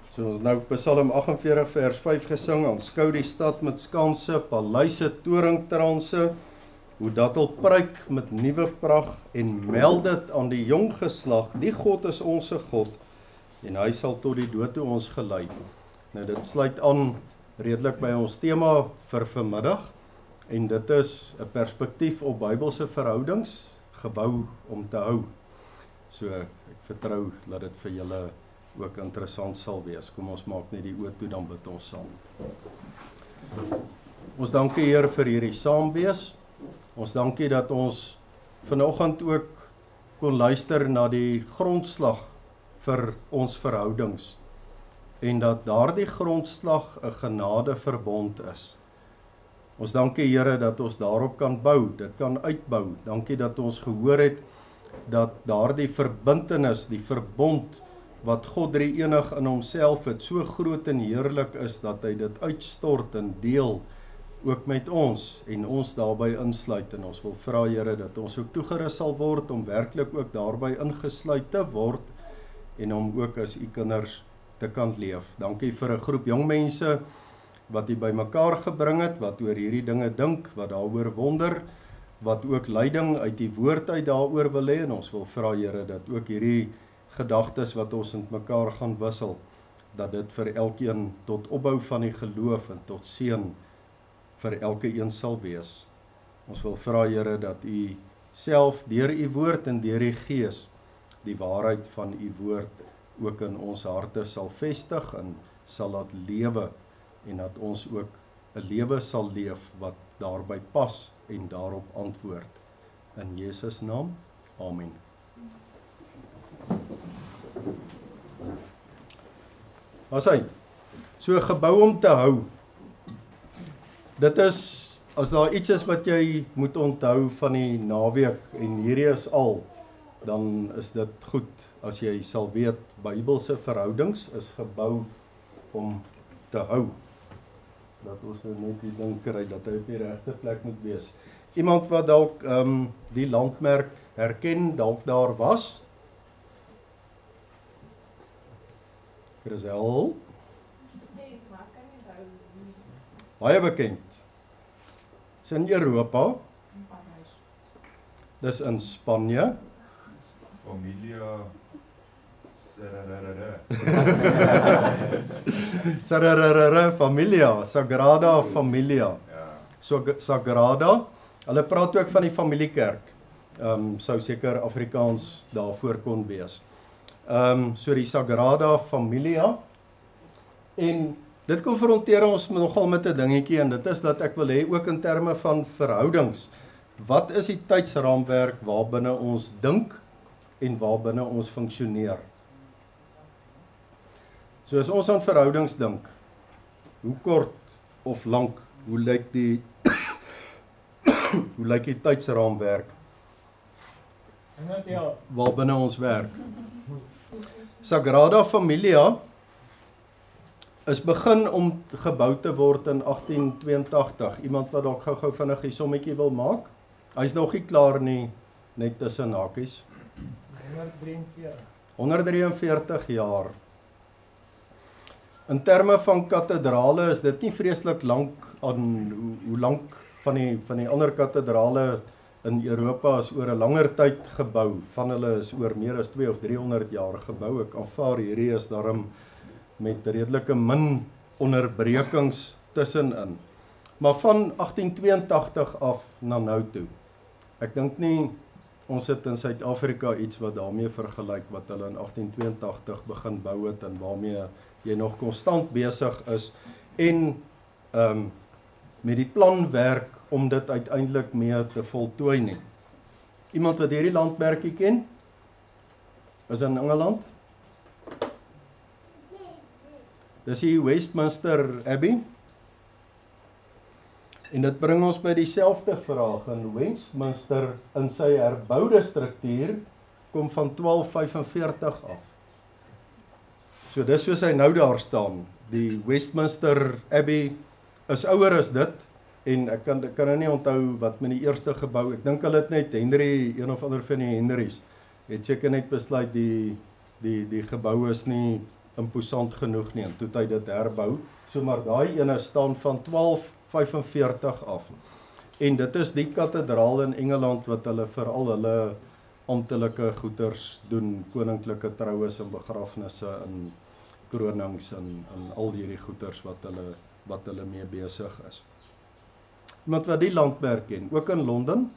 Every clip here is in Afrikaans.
So ons nou Psalm 48 vers 5 gesing, aanskou die stad met skanse, paleise, toringtranse, hoe dat al pruik met nuwe pragt en meld dit aan die jong geslag, die God is onze God en hy sal tot die dood toe ons gelei. Nou dit sluit aan redelik by ons tema vir vanmiddag en dit is 'n perspektief op Bybelse verhoudings, gebou om te hou. So ek vertrou dat dit vir julle ook interessant sal wees. Kom ons maak net die oë toe, dan bid ons saam. Ons dankie Heer vir hierdie saamwees. Ons dankie dat ons vanoggend ook kon luister na die grondslag vir ons verhoudings en dat daardie grondslag 'n genadeverbond is. Ons dankie Here dat ons daarop kan bou, dit kan uitbou. Dankie dat ons gehoor het dat daardie verbintenis, die verbond wat God drie enig in homself het, so groot en heerlik is dat hy dit uitstort en deel ook met ons en ons daarby insluit. En ons wil vra Here dat ons ook toegerus sal word om werklik ook daarby ingesluit te word en om ook as u kinders te kan leef. Dankie vir 'n groep jong mense wat u bymekaar gebring het, wat oor hierdie dinge dink, wat daaroor wonder, wat ook leiding uit die woord uit daaroor wil hê, en ons wil vra Here dat ook hierdie gedagtes wat ons met mekaar gaan wissel, dat dit vir elkeen tot opbou van die geloof en tot seën vir elke een sal wees. Ons wil vra Here dat u self deur u woord en deur die Gees die waarheid van u woord ook in ons harte sal vestig en sal laat lewe en dat ons ook 'n lewe sal leef wat daarby pas en daarop antwoord. In Jesus naam, amen. As hy, so gebou om te hou, dit is, as daar iets is wat jy moet onthou van die naweek, en hierdie is al, dan is dit goed, as jy sal weet, Bybelse verhoudings is gebou om te hou. Dat ons net die ding kry, dat hy op die regte plek moet wees. Iemand wat dalk die landmerk herken, dalk daar was? Chrisel? Baie bekend. Dis in Europa. Dis in Spanje. Familia Familia, Sagrada Familia. So Sagrada, hulle praat ook van die familiekerk. Sou seker Afrikaans daarvoor kon wees. So die Sagrada Familia. En dit konfronteer ons nogal met 'n dingetjie, en dit is dat ek wil hê ook in terme van verhoudings. Wat is die tydsraamwerk waarbinne ons dink en waarbinne ons funksioneer? So as ons aan verhoudings dink, hoe kort of lank, hoe lyk die hoe lyk die tydsraamwerk waarbinne ons werk? Sagrada Familia is begin om gebou te word in 1882. Iemand wat dalk gou-gou vinnig die sommetjie wil maak? Hy's nog nie klaar nie, net tussen hakies. 143 jaar. In terme van kathedrale is dit nie vreeslik lank aan hoe lank van die ander kathedrale in Europa is oor 'n langer tyd gebou. Van hulle is oor meer as 200 of 300 jaar gebou. Ek aanvaar hierdie is daarom met redelike min onderbrekings tussenin. Maar van 1882 af na nou toe. Ek dink nie ons het in Suid-Afrika iets wat daarmee vergelyk wat hulle in 1882 begin bou het en waarmee jy nog konstant besig is en met die plan werk om dit uiteindelik mee te voltooi nie. Iemand wat hierdie landmerkie ken? Is in Engeland? Dis die Westminster Abbey. En dit bring ons by dieselfde vraag. In Westminster in sy herboude struktuur kom van 1245 af. So dis soos hy nou daar staan. Die Westminster Abbey is ouer as dit en ek kan nou nie onthou wat met die eerste gebou. Ek dink hulle het net Henry, een of ander van die Henrys, het seker net besluit die gebou is nie imposant genoeg nie, en toe het hy dit herbou, so maar daai ene staan van 1245 af. En dit is die kathedraal in Engeland wat hulle vir al hulle amptelike goeders doen, koninklike troues en begrafnisse en kronings en al hierdie goeders wat hulle mee besig is. Iemand wat die landmerk ken, ook in Londen.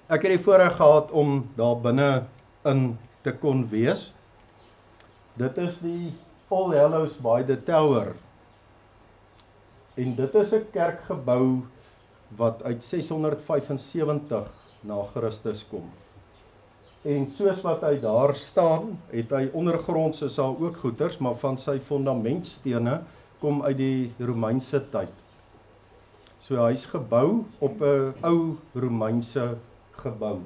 Ek het die voorreg gehad om daar binne in te kon wees. Dit is die All Hallows by the Tower. En dit is 'n kerkgebou wat uit 675 na Christus kom. En soos wat hy daar staan, het hy ondergronds is daar ook goeders, maar van sy fondamentstene kom uit die Romeinse tyd. So hy is gebou op 'n ou Romeinse gebou.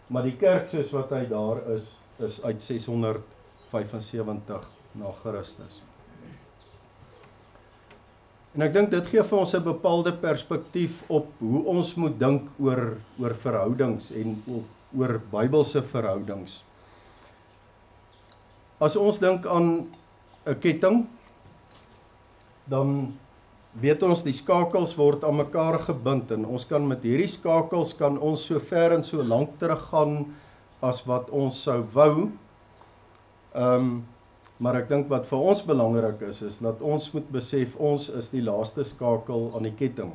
Maar die kerk soos wat hy daar is uit 675 na Christus. En ek dink dit gee vir ons 'n bepaalde perspektief op hoe ons moet dink oor verhoudings en oor Bybelse verhoudings. As ons dink aan 'n ketting, dan weet ons die skakels word aan mekaar gebind en ons kan met hierdie skakels kan ons so ver en so lank teruggaan as wat ons sou wou. Maar ek dink wat vir ons belangrik is dat ons moet besef ons is die laaste skakel aan die ketting.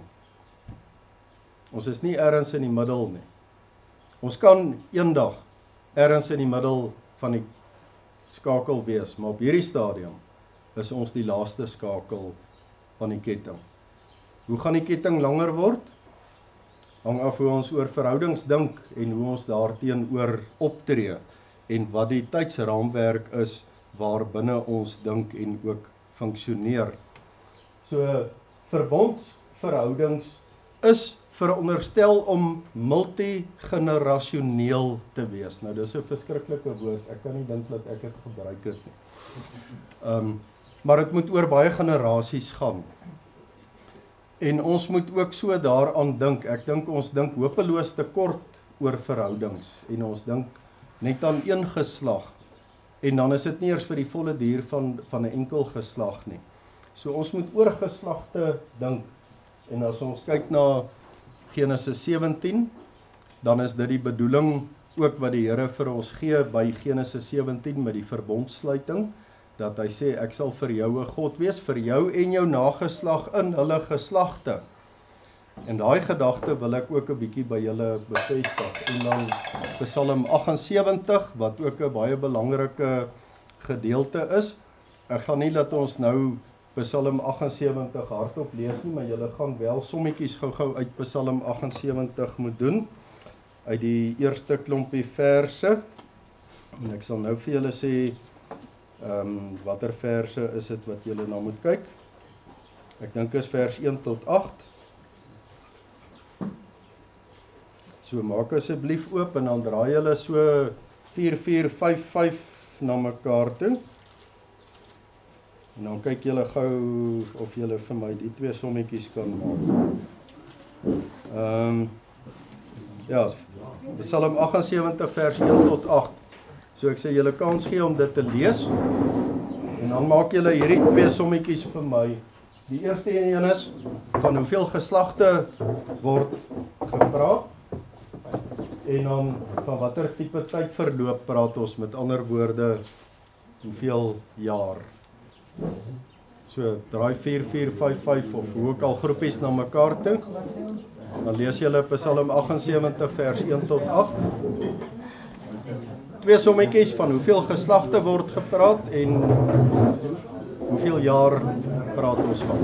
Ons is nie ergens in die middel nie. Ons kan eendag ergens in die middel van die skakel wees, maar op hierdie stadium is ons die laaste skakel van die ketting. Hoe gaan die ketting langer word? Hang af hoe ons oor verhoudings dink en hoe ons daarteenoor optree en wat die tydsraamwerk is waar binne ons dink en ook funksioneer. So verbondsverhoudings is veronderstel om multigenerasioneel te wees. Nou dis 'n verskriklike woord, ek kan nie dink dat ek dit gebruik het nie. Maar dit moet oor baie generasies gaan. En ons moet ook so daaraan dink. Ek dink ons dink hopeloos te kort oor verhoudings en ons dink net aan een geslag. En dan is dit nie eers vir die volle duur van 'n enkel geslag nie. So ons moet oor geslagte dink. En as ons kyk na Genesis 17, dan is dit die bedoeling ook wat die Here vir ons gee by Genesis 17 met die verbondsluiting, dat hy sê ek sal vir jou 'n God wees, vir jou en jou nageslag in hulle geslagte. En daai gedagte wil ek ook 'n bietjie by julle bevestig. En dan Psalm 78 wat ook 'n baie belangrike gedeelte is. Ek gaan nie laat ons nou Psalm 78 hardop lees nie, maar julle gaan wel sommetjies gou-gou uit Psalm 78 moet doen, uit die eerste klompie verse. En ek sal nou vir julle sê watter verse is dit wat julle na moet kyk. Ek dink is vers 1 tot 8. So maak asseblief oop en dan draai julle so 4-4-5-5 na mekaar toe. En dan kyk julle gou of julle vir my die twee sommetjies kan maak. Ja, Psalm 78 vers 1 tot 8. So ek sê julle kans gee om dit te lees. En dan maak julle hierdie twee sommetjies vir my. Die eerste een is van hoeveel geslagte word gepraat. En dan van watter tipe tydverloop praat ons, met ander woorde, hoeveel jaar. So draai 4-4-5-5 of hoe ook al groepies na mekaar toe. Dan lees julle Psalm 78 vers 1 tot 8. Twee sommetjies van hoeveel geslagte word gepraat en hoeveel jaar praat ons van.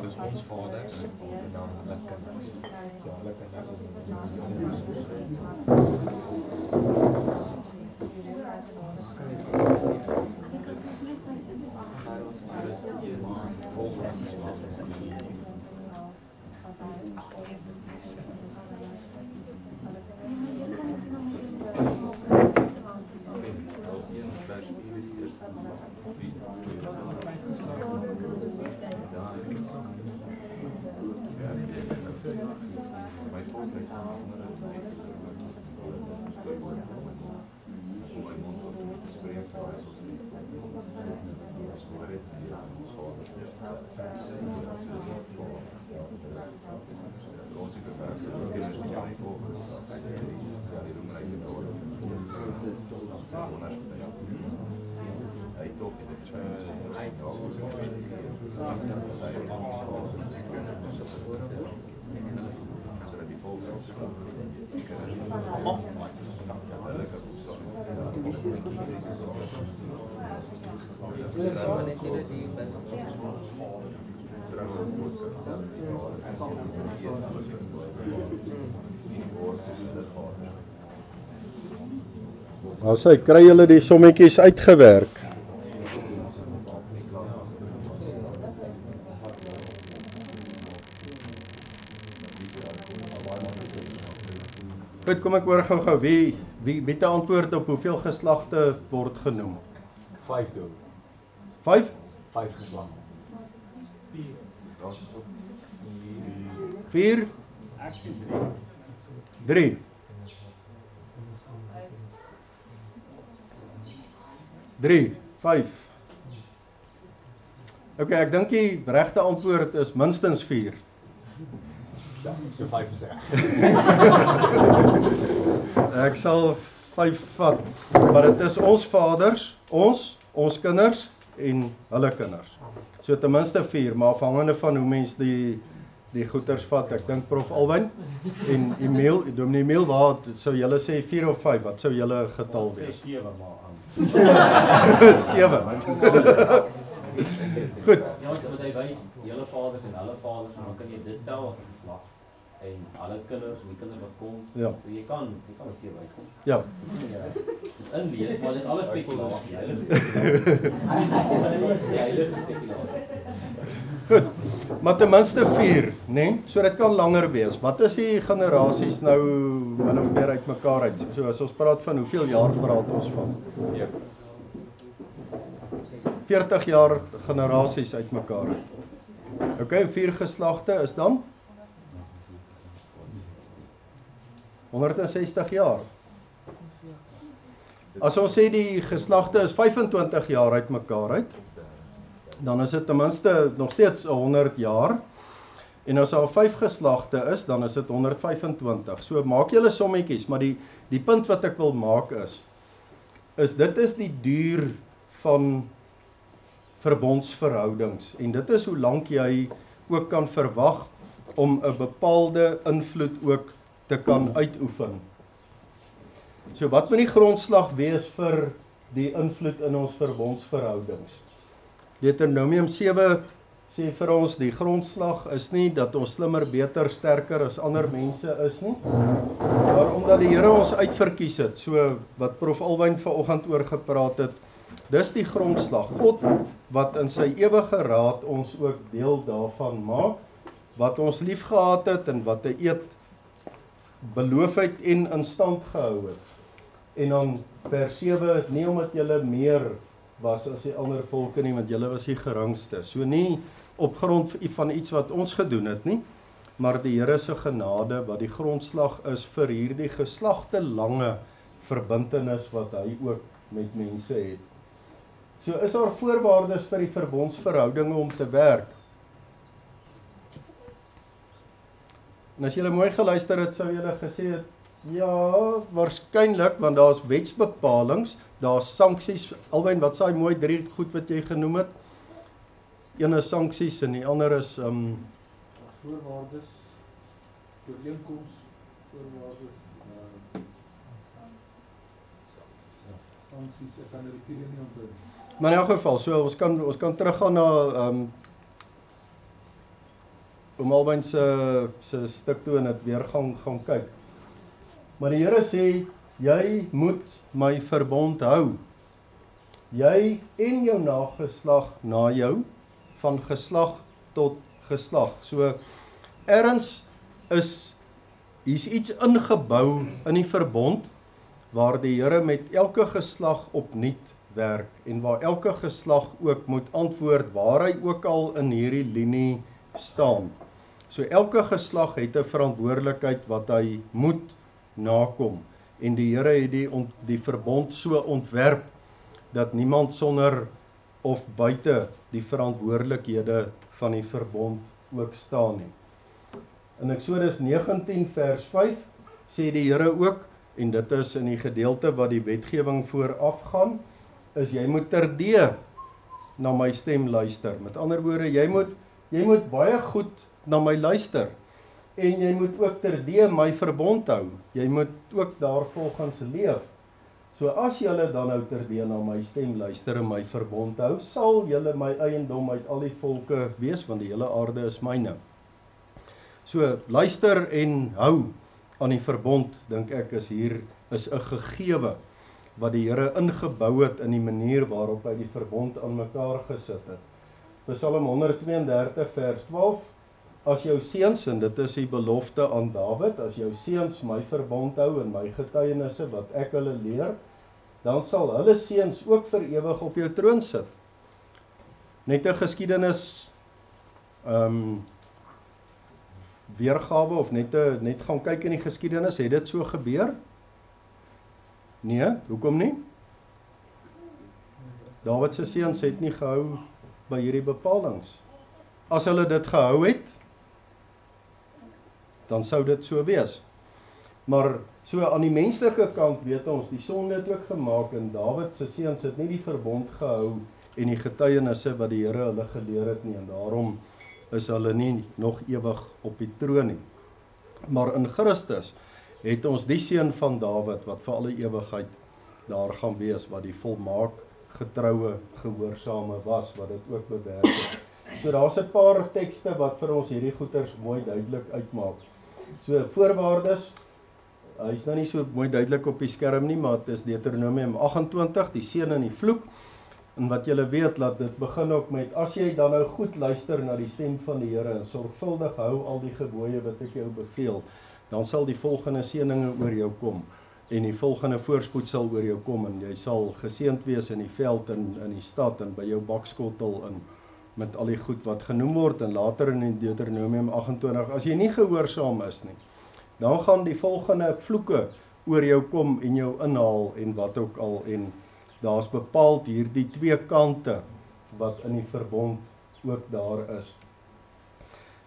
Dus ons Vader, in de naam van de kinders. Ja, lekker net als As hy kry julle die sommetjies uitgewerk. Goed, kom ek hoor gou-gou, wie het 'n antwoord op hoeveel geslagte word genoem? 5 doen. 5? 5 geslagte. 4? 3? 3, 5. Okay, ek dink die regte antwoord is minstens 4. Ja, so 5 is reg. Ek sal 5 vat, maar dit is ons vaders, ons kinders en hulle kinders. So ten minste 4, maar afhangende van hoe mens die goeters vat. Ek dink Prof Alwyn en Emil, Dominee Emil, waar sou julle sê 4 of 5? Wat sou julle getal wees? 7 maar aan. 7. Goed. Ja, want hy wys julle vaders en hulle vaders, dan kan jy dit tel as 'n geslag. En alle kinders, die kinders wat kom, Ja. so jy kan 'n 7 uitkom. Ja. Inlees, maar dit is alles spekulasie. Heilige spekulasie. Goed. Maar ten minste 4, né? So dit kan langer wees. Wat is die generasies nou min of meer uitmekaar uit? So as ons praat van hoeveel jaar praat ons van? Ja. 40 jaar generasies uitmekaar uit. Okay, 4 geslagte is dan 160 jaar. As ons sê die geslagte is 25 jaar uitmekaar uit, dan is dit ten minste nog steeds 100 jaar. En as daar 5 geslagte is, dan is dit 125. So maak julle sommetjies, maar die punt wat ek wil maak is dit is die duur van verbondsverhoudings. En dit is hoe lank jy ook kan verwag om 'n bepaalde invloed ook te kan uitoefen. So wat moet die grondslag wees vir die invloed in ons verbondsverhoudings? Deuteronomium 7 sê vir ons die grondslag is nie dat ons slimmer, beter, sterker as ander mense is nie, maar omdat die Here ons uitverkies het, so wat Prof Alwyn vanoggend oor gepraat het, dis die grondslag. God wat in sy ewige raad ons ook deel daarvan maak, wat ons lief gehad het en wat 'n eed beloof het en in stand gehou het. En dan vers 7, nie omdat julle meer was as die ander volke nie, want julle was die geringste. So nie op grond van iets wat ons gedoen het nie, maar die Here se genade wat die grondslag is vir hierdie geslagte lange verbintenis wat hy ook met mense het. So is daar voorwaardes vir die verbondsverhoudinge om te werk. En as julle mooi geluister het, sou julle gesê het, ja, waarskynlik, want daar's wetsbepalings, daar's sanksies. Alwyn, wat sê mooi 3 goed wat jy genoem het? Een is sanksies en die ander is voorwaardes, ooreenkoms, voorwaardes, sanksies, ek kan die titel nie onthou. Maar in elk geval, so ons kan teruggaan na om Alwyn se stuk toe en dit weer gaan kyk. Maar die Here sê, jy moet my verbond hou. Jy en jou nageslag na jou, van geslag tot geslag. So, ergens hier's iets ingebou in die verbond, waar die Here met elke geslag opnuut werk, en waar elke geslag ook moet antwoord, waar hy ook al in hierdie linie staan. So elke geslag het 'n verantwoordelikheid wat hy moet nakom, en die Here het die verbond so ontwerp, dat niemand sonder of buite die verantwoordelikhede van die verbond ook staan nie. In Eksodus 19 vers 5 sê die Here ook, en dit is in die gedeelte wat die wetgewing vooraf gaan, is jy moet terdee na my stem luister. Met ander woorde, jy moet baie goed na my luister, en jy moet ook terdee my verbond hou. Jy moet ook daarvolgens leef. So as julle dan nou terdee na my stem luister en my verbond hou, sal julle my eiendom uit al die volke wees, want die hele aarde is myne. So luister en hou aan die verbond, dink ek is 'n gegewe wat die Here ingebou het in die manier waarop hy die verbond aan mekaar gesit het. Psalm 132 vers 12, as jou seuns, en dit is die belofte aan Dawid, as jou seuns my verbond hou en my getuienisse wat ek hulle leer, dan sal hulle seuns ook vir ewig op jou troon sit. Net 'n geskiedenis weergawe, of net gaan kyk in die geskiedenis, het dit so gebeur? Nee, hoekom nie? Dawid se seuns het nie gehou by hierdie bepalings. As hulle dit gehou het, dan sou dit so wees. Maar so aan die menslike kant weet ons, die sonde het ook gemaak, en Dawid se seuns het nie die verbond gehou en die getuienisse wat die Here hulle geleer het nie, en daarom is hulle nie nog ewig op die troon nie. Maar in Christus het ons die seun van Dawid, wat vir alle ewigheid daar gaan wees, wat die volmaak getroue gehoorsame was, wat dit ook bewerk het. So daar's 'n paar tekste wat vir ons hierdie goeters mooi duidelik uitmaak. So voorwaardes, hy's nou nie so mooi duidelik op die skerm nie, maar dit is Deuteronomium 28, die seën en die vloek. En wat julle weet, laat dit begin ook met, as jy dan nou goed luister na die stem van die Here en sorgvuldig hou al die gebooie wat ek jou beveel, dan sal die volgende seëninge oor jou kom, en die volgende voorspoed sal oor jou kom, en jy sal geseënd wees in die veld, en in die stad, en by jou bakskottel, en met al die goed wat genoem word, en later in Deuteronomium 28, as jy nie gehoorsaam is nie, dan gaan die volgende vloeke oor jou kom, en jou inhaal, en wat ook al, en daar's bepaald hierdie twee kante, wat in die verbond ook daar is.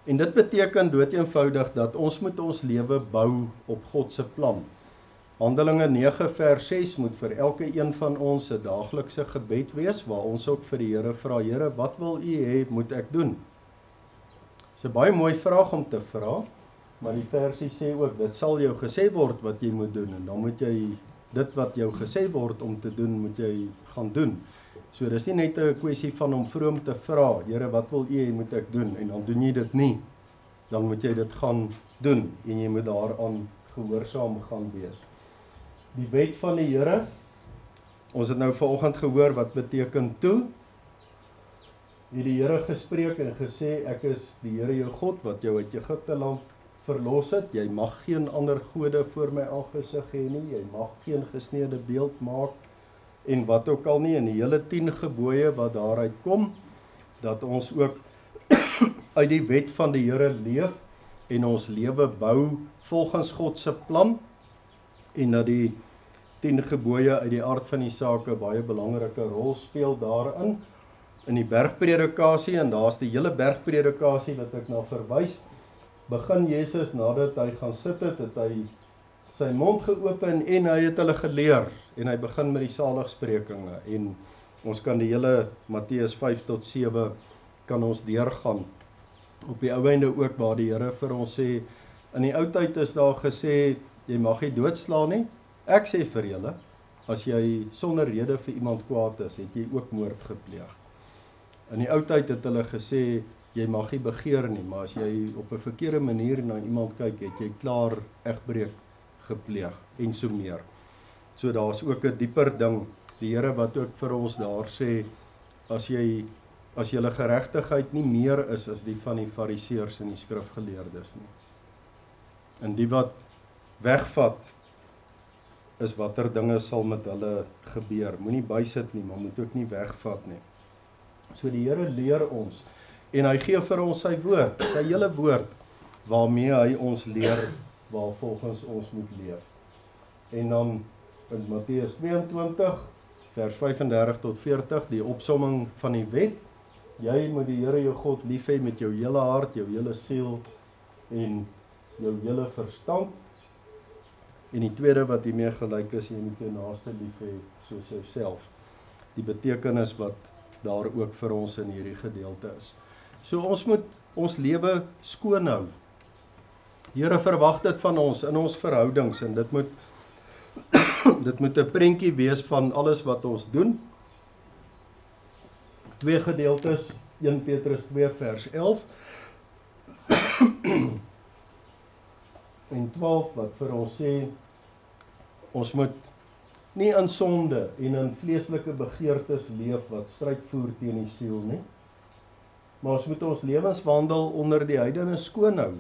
En dit beteken doeteenvoudig dat ons moet ons lewe bou op God se plan. Handelinge 9 vers 6 moet vir elke een van ons 'n daaglikse gebed wees, waar ons ook vir die Here vra, Here, wat wil U hê moet ek doen? Dis 'n baie mooi vraag om te vra, maar die versie sê ook, dit sal jou gesê word wat jy moet doen, en dan moet jy dit wat jou gesê word om te doen, moet jy gaan doen. So dis nie net 'n kwessie van om vroom te vra, Here, wat wil U hê moet ek doen, en dan doen jy dit nie, dan moet jy dit gaan doen, en jy moet daaraan gehoorsaam gaan wees. Die wet van die Here, ons het nou vanoggend gehoor wat beteken toe, het die Here gespreek en gesê, ek is die Here jou God, wat jou uit Egipte land verlos het, jy mag geen ander gode voor my aangesig hê nie, jy mag geen gesneede beeld maak, en wat ook al nie, en die hele 10 gebooie wat daaruit kom, dat ons ook uit die wet van die Here leef, en ons lewe bou volgens God se plan, en dat die 10 gebooie uit die aard van die saak 'n baie belangrike rol speel daarin, in die bergpredikasie, en daar's die hele bergpredikasie wat ek na verwys, begin Jesus nadat hy gaan sit het, het hy sy mond geopen en hy het hulle geleer, en hy begin met die saligsprekinge, en ons kan die hele Matteus 5 tot 7 kan ons deurgaan, op die ou einde ook waar die Here vir ons sê, in die ou tyd is daar gesê, jy mag nie doodslaan nie, ek sê vir julle, as jy sonder rede vir iemand kwaad is, het jy ook moord gepleeg. In die ou tyd het hulle gesê, jy mag nie begeer nie, maar as jy op 'n verkeerde manier na iemand kyk, het jy klaar egbreek gepleeg, en so meer. So daar's ook 'n dieper ding. Die Here wat ook vir ons daar sê, as julle geregtigheid nie meer is as die van die fariseërs en die skrifgeleerdes nie. En die wat wegvat, is watter dinge sal met hulle gebeur. Moenie bysit nie, maar moet ook nie wegvat nie. So die Here leer ons, en hy gee vir ons sy woord, sy hele woord, waarmee hy ons leer, waar volgens ons moet leef. En dan in Matteus 22, vers 35 tot 40, die opsomming van die wet. Jy moet die Here jou God lief hê met jou hele hart, jou hele siel en jou hele verstand. En die tweede wat hiermee gelyk is, jy moet jou naaste lief hê soos jouself. Die betekenis wat daar ook vir ons in hierdie gedeelte is. So ons moet ons lewe skoon hou. Here verwag dit van ons in ons verhoudings, en dit moet 'n prentjie wees van alles wat ons doen. Twee gedeeltes, 1 Petrus 2 vers 11 en 12 wat vir ons sê, ons moet nie in sonde en in vleeslike begeertes leef wat stryd voer teen die siel nie, maar ons moet ons lewenswandel onder die heidene skoon hou.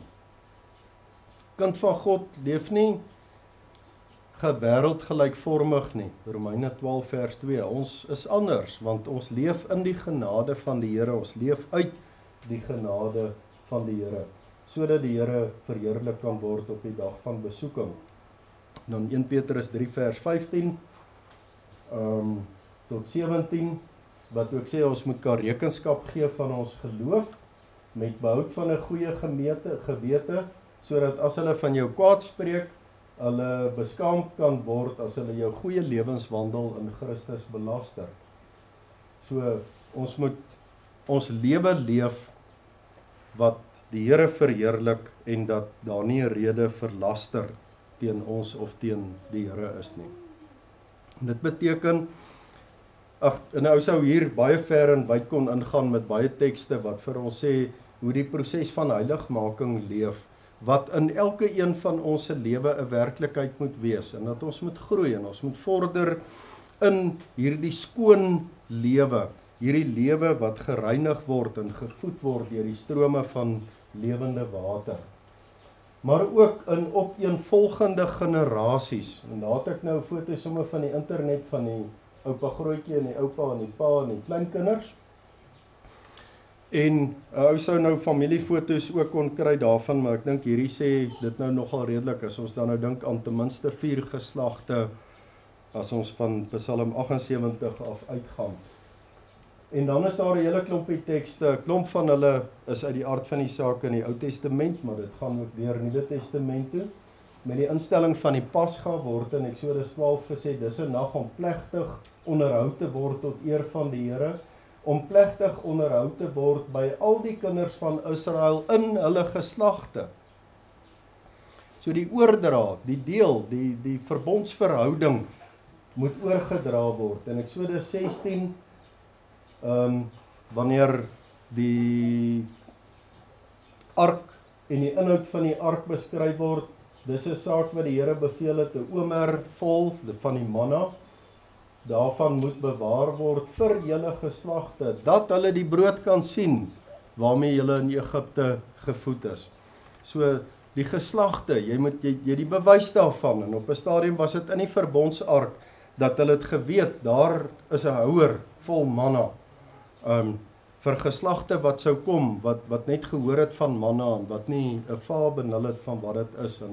Kind van God leef nie wêreldgelykvormig nie. Romeine 12 vers 2. Ons is anders, want ons leef in die genade van die Here, ons leef uit die genade van die Here, sodat die Here verheerlik kan word op die dag van besoeking. En dan 1 Petrus 3 vers 15 tot 17, wat ook sê ons moet kan rekenskap gee van ons geloof, met behoud van 'n goeie gewete, sodat as hulle van jou kwaad spreek, hulle beskaamd kan word as hulle jou goeie lewenswandel in Christus belaster. So, ons moet ons lewe leef wat die Here verheerlik, en dat daar nie 'n rede vir laster teen ons of teen die Here is nie. En dit beteken, en ou sou hier baie ver en wyd kon ingaan met baie tekste wat vir ons sê hoe die proses van heiligmaking leef, wat in elke een van ons se lewe 'n werklikheid moet wees, en dat ons moet groei en ons moet vorder in hierdie skoon lewe, hierdie lewe wat gereinig word en gevoed word deur die strome van lewende water. Maar ook in opeenvolgende generasies, en daar het ek nou foto's sommer van die internet van die oupa grootjie en die oupa en die pa en die kleinkinders. En ou sou nou familiefoto's ook kon kry daarvan, maar ek dink hierdie sê dit nou nogal redelik, as ons dan nou dink aan ten minste 4 geslagte, as ons van Psalm 78 af uitgaan. En dan is daar 'n hele klompie tekste, 'n klomp van hulle is uit die aard van die saak in die Ou Testament, maar dit gaan ook deur Nuwe Testament toe. Met die instelling van die Pasga word in Eksodus 12 gesê, dis 'n nag om plegtig onderhou te word tot eer van die Here, om plegtig onderhou te word by al die kinders van Israel in hulle geslagte. So die oordra, die deel, die verbondsverhouding moet oorgedra word. In Eksodus 16, wanneer die ark en die inhoud van die ark beskryf word, dis 'n saak wat die Here beveel het, 'n omer vol van die manna, daarvan moet bewaar word vir julle geslagte, dat hulle die brood kan sien, waarmee julle in Egipte gevoed is. So, die geslagte, jy die bewys daarvan, en op 'n stadium was dit in die verbondsark, dat hulle het geweet, daar is 'n houer vol manna, vir geslagte wat sou kom, wat net gehoor het van manna, en wat nie 'n va benul het van wat dit is,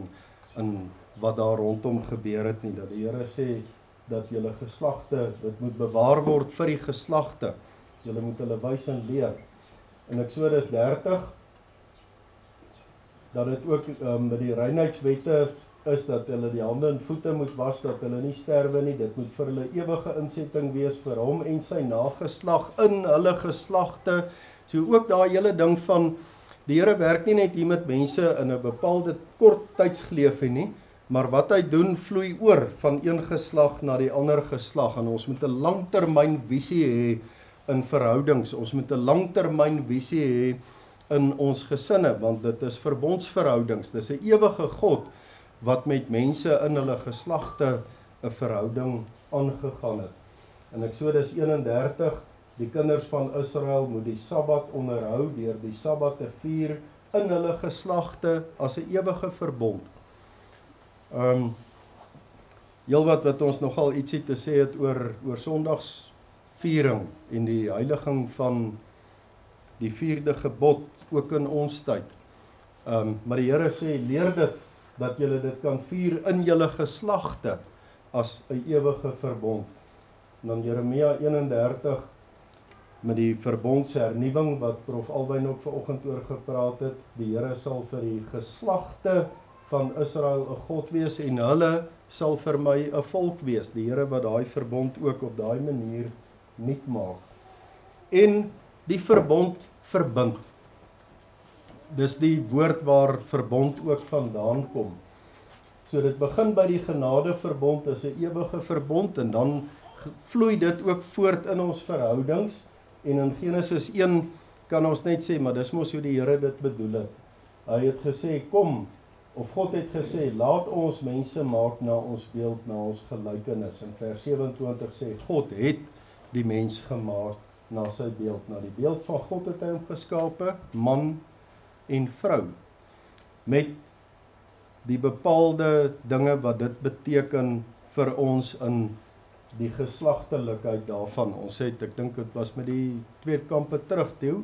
en wat daar rondom gebeur het nie, dat die Here sê, dat julle geslagte, dit moet bewaar word vir die geslagte, julle moet hulle wys en leer. In Eksodus 30, dat dit ook met die reinheidswette is, dat hulle die hande en voete moet was, dat hulle nie sterwe nie, dit moet vir hulle ewige insetting wees, vir hom en sy nageslag in hulle geslagte. So ook daai hele ding van, die Here werk nie net hier met mense in 'n bepaalde kort tydsgeleef nie, maar wat hy doen vloei oor van een geslag na die ander geslag, en ons moet 'n langtermynvisie hê in verhoudings, ons moet 'n langtermynvisie hê in ons gesinne, want dit is verbondsverhoudings, dis 'n ewige God wat met mense in hulle geslagte 'n verhouding aangegaan het. In Eksodus 31, die kinders van Israel moet die Sabbat onderhou deur die Sabbat te vier in hulle geslagte as 'n ewige verbond. Wat ons nogal ietsie te sê het oor Sondagsviering en die heiliging van die 4de gebod ook in ons tyd. Maar die Here sê, leer dit, dat julle dit kan vier in julle geslagte as 'n ewige verbond. En dan Jeremia 31 met die verbondshernuwing wat Prof Alwyn ook vanoggend oor gepraat het. Die Here sal vir die geslagte van Israel 'n God wees en hulle sal vir my 'n volk wees. Die Here wat daai verbond ook op daai manier nuut maak. En die verbond verbind. Dis die woord waar verbond ook vandaan kom. So dit begin by die genadeverbond as 'n ewige verbond en dan vloei dit ook voort in ons verhoudings. En in Genesis 1 kan ons net sê, maar dis mos hoe die Here dit bedoel het. Hy het gesê, kom, of God het gesê, laat ons mense maak na ons beeld, na ons gelykenis. In vers 27 sê, God het die mens gemaak na sy beeld. Na die beeld van God het hy hom geskape, man en vrou. Met die bepaalde dinge wat dit beteken vir ons in die geslagtelikheid daarvan. Ons het, ek dink dit was met die tweekampe terug, Theo,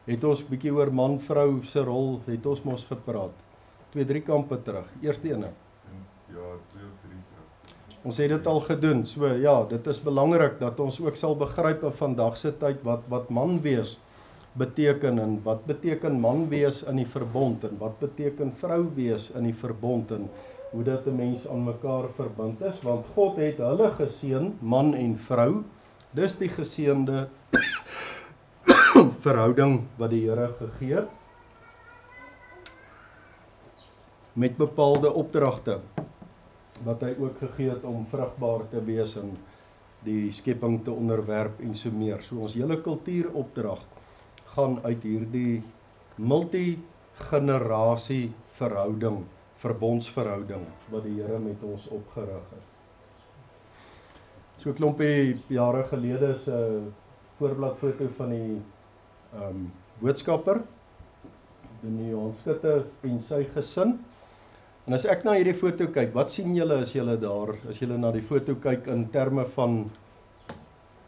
het ons bietjie oor man, vrou se rol, het ons mos gepraat. 2-3 kampe terug, eerste ene. Ja, 2 of 3 terug. Ons het dit al gedoen, so ja, dit is belangrik dat ons ook sal begryp in vandag se tyd wat man wees beteken en wat beteken man wees in die verbond en wat beteken vrou wees in die verbond en hoe dat 'n mens aan mekaar verbind is, want God het hulle geseën, man en vrou, dis die geseënde verhouding wat die Here gegee het, met bepaalde opdragte, wat hy ook gegee het om vrugbaar te wees en die skepping te onderwerp en so meer. So ons hele kultuuropdrag gaan uit hierdie multi-generasie verhouding, verbondsverhouding, wat die Here met ons opgerig het. So 'n klompie jare gelede is 'n voorbladfoto van die boodskapper, die Johan Skutte en sy gesin. En as ek na hierdie foto kyk, wat sien julle as julle daar, as julle na die foto kyk in terme van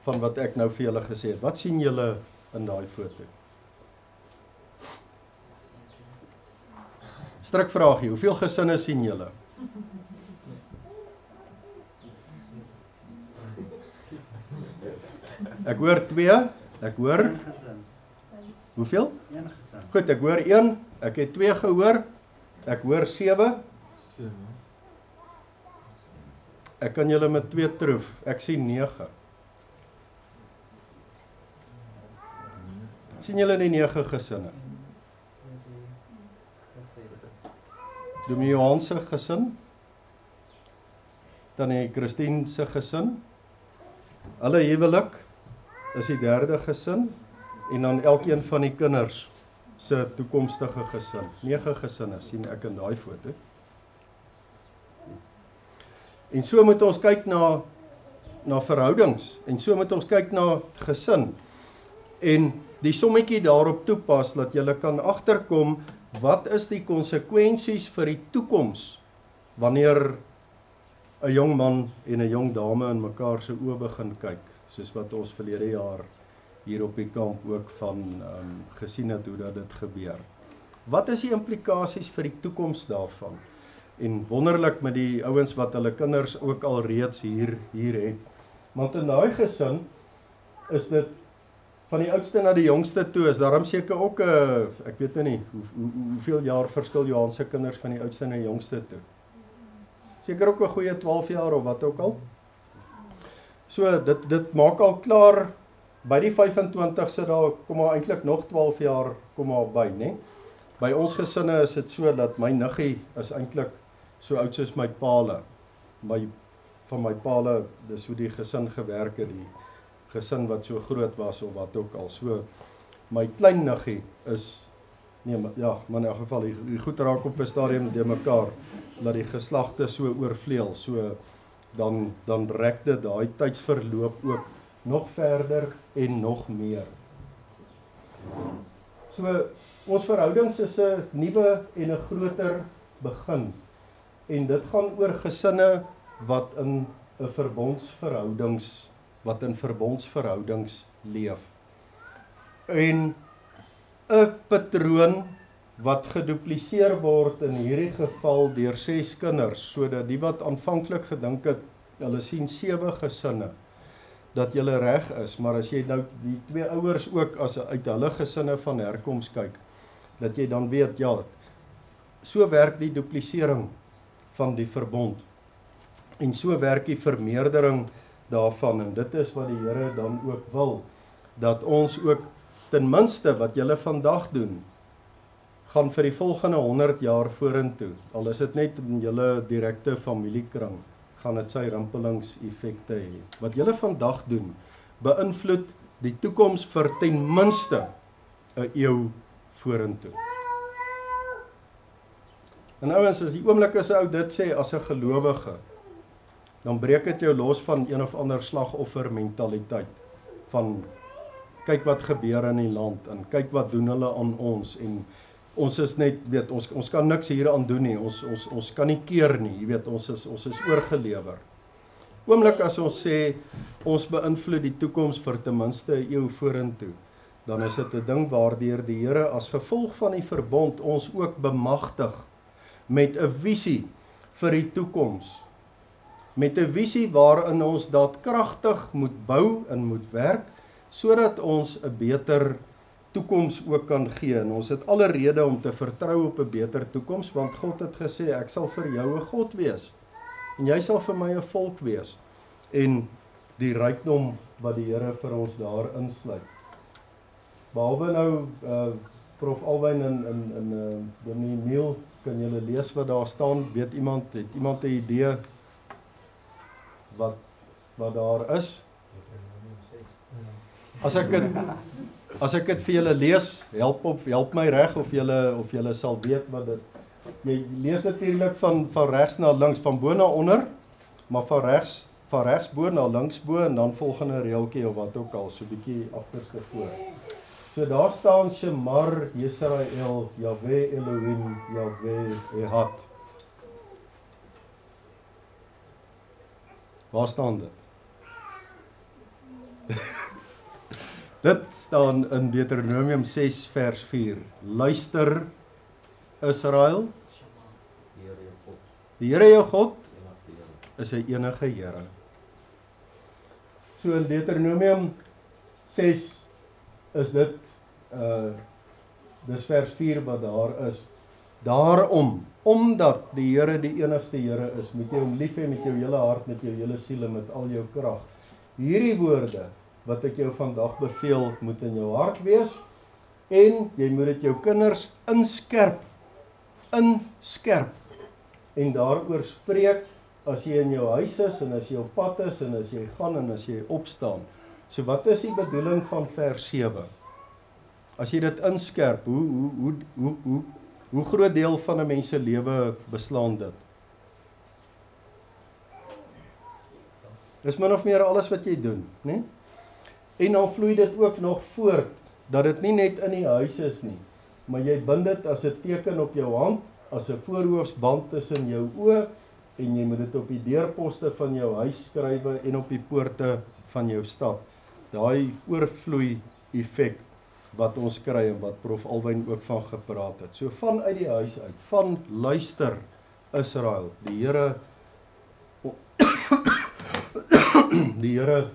wat ek nou vir julle gesê het? Wat sien julle in daai foto? Strikvraagie, hoeveel gesinne sien julle? Ek hoor 2, ek hoor hoeveel? 1 gesin. Goed, ek hoor 1, ek het 2 gehoor, ek hoor 7. Ek kan julle met 2 troef, ek sien 9. Sien julle die 9 gesinne? Dominee Johan se gesin, Tannie Christine se gesin, hulle huwelik is die 3de gesin, en dan elkeen van die kinders se toekomstige gesin. 9 gesinne sien ek in daai foto. En so moet ons kyk na verhoudings, en so moet ons kyk na gesin, en die sommetjie daarop toepas, dat jy kan agterkom, wat is die konsekwensies vir die toekoms, wanneer 'n jong man en 'n jong dame in mekaar se oë begin kyk, soos wat ons verlede jaar hier op die kamp ook van gesien het hoe dat dit gebeur. Wat is die implikasies vir die toekoms daarvan? En wonderlik met die ouens wat hulle kinders ook al reeds hier het. Want in daai gesin is dit van die oudste na die jongste toe, is daarom seker ook ek weet nie, hoeveel jaar verskil Johan se kinders van die oudste na die jongste toe. Seker ook 'n goeie 12 jaar of wat ook al. So dit maak al klaar. By die 25 sit daar, kom maar eintlik nog 12 jaar, kom maar by, né? By ons gesinne is dit so dat my niggie is eintlik so oud soos my paale. Van my paale, dis hoe die gesin gewerk het, die gesin wat so groot was of wat ook al. So my klein niggie is maar in 'n geval die goed raak op 'n stadium de mekaar dat die geslagte so oorvleuel. So dan rek dit daai tydsverloop ook nog verder en nog meer. So, ons verhoudings is 'n nuwe en 'n groter begin. En dit gaan oor gesinne wat in verbondsverhoudings leef. En 'n patroon wat gedupliseer word in hierdie geval deur 6 kinders, sodat die wat aanvanklik gedink het, hulle sien 7 gesinne, dat julle reg is, maar as jy nou die 2 ouers ook as uit hulle gesinne van herkoms kyk, dat jy dan weet, ja, so werk die duplisering van die verbond, en so werk die vermeerdering daarvan, en dit is wat die Here dan ook wil, dat ons ook ten minste wat julle vandag doen, gaan vir die volgende 100 jaar vorentoe, al is dit net in julle direkte familiekring, gaan dit sy rimpelingseffekte hê. Wat julle vandag doen, beïnvloed die toekoms vir ten minste 'n eeu vorentoe. En ouens, as die oomblik as 'n ou dit sê as 'n gelowige, dan breek dit jou los van een of ander slagoffer mentaliteit, van kyk wat gebeur in die land, en kyk wat doen hulle aan ons, en ons is net, weet, ons kan niks hier aan doen nie, ons kan nie keer nie, jy weet, ons is oorgelewer. Oomblik as ons sê, ons beïnvloed die toekoms vir ten minste 'n eeu vorentoe, dan is dit 'n ding waardeur die Here as gevolg van die verbond ons ook bemagtig met 'n visie vir die toekoms, met 'n visie waarin ons daadkragtig moet bou en moet werk, sodat ons 'n beter toekoms ook kan gee. En ons het alle rede om te vertrou op 'n beter toekoms, want God het gesê, ek sal vir jou 'n God wees, en jy sal vir my 'n volk wees, en die rykdom wat die Here vir ons daar insluit. Behalwe nou, Prof Alwyn en Dominee Neil, kan julle lees wat daar staan, het iemand 'n idee wat daar is? As ek dit vir julle lees, help my reg of julle sal weet wat dit. Jy lees natuurlik van regs na links, van bo na onder, maar van regs bo na links bo, en dan volgende reeltjie of wat ook al, so bietjie agterste voor. So daar staan Shemar Yisrael, Yahweh Elohim, Yahweh Ehad. Waar staan dit? Dit staan in Deuteronomium 6 vers 4. Luister Israel, die Here jou God is 'n enige Here. So in Deuteronomium 6 is dit dis vers 4 wat daar is. Daarom, omdat die Here die enigste Here is, moet jy hom lief hê met jou hele hart, met jou hele siel en met al jou krag. Hierdie woorde wat ek jou vandag beveel, moet in jou hart wees, en jy moet dit jou kinders inskerp, en daaroor spreek, as jy in jou huis is, en as jy op pad is, en as jy gaan, en as jy opstaan. So wat is die bedoeling van vers 7? As jy dit inskerp, hoe groot deel van 'n mens se lewe beslaan dit? Dis min of meer alles wat jy doen, né? En dan vloei dit ook nog voort, dat dit nie net in die huis is nie, maar jy bind dit as 'n teken op jou hand, as 'n voorhoofsband tussen jou oë, en jy moet dit op die deurposte van jou huis skrywe, en op die poorte van jou stad. Daai oorvloei effek wat ons kry, en wat Prof Alwyn ook van gepraat het. So vanuit die huis uit, van luister Israel, die Here die Here,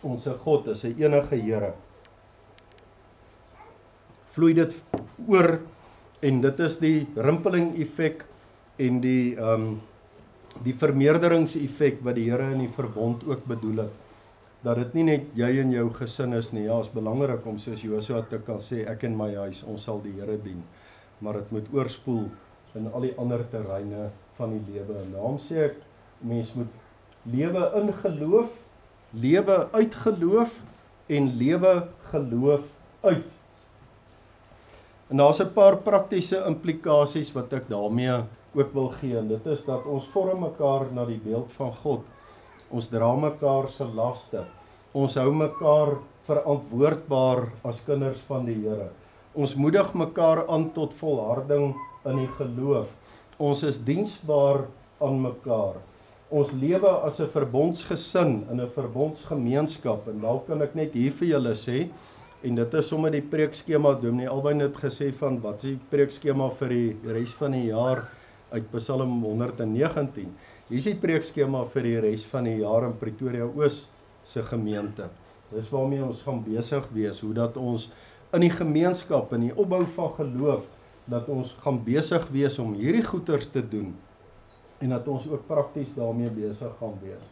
ons God is 'n enige Here. Vloei dit oor, en dit is die rimpeling effek en die vermeerderingseffek wat die Here in die verbond ook bedoel het. Dat dit nie net jy en jou gesin is nie, ja, is belangrik om soos Josua te kan sê, ek en my huis, ons sal die Here dien, maar dit moet oorspoel in al die ander terreine van die lewe. En daarom sê ek, mens moet lewe in geloof, lewe uit geloof, en lewe geloof uit. En daar's 'n paar praktiese implikasies wat ek daarmee ook wil gee, en dit is dat ons vorm mekaar na die beeld van God. Ons dra mekaar se laste. Ons hou mekaar verantwoordbaar as kinders van die Here. Ons moedig mekaar aan tot volharding in die geloof. Ons is diensbaar aan mekaar. Ons lewe as 'n verbondsgesin in 'n verbondsgemeenskap, en daar kan ek net hier vir julle sê, en dit is sommer die preekskema, Dominee Alwyn het gesê van wat is die preekskema vir die res van die jaar uit Psalm 119. Hier is die preekskema vir die res van die jaar in Pretoria Oos se gemeente. Dis waarmee ons gaan besig wees, hoe dat ons in die gemeenskap, in die opbou van geloof, dat ons gaan besig wees om hierdie goeders te doen, en dat ons ook prakties daarmee besig gaan wees.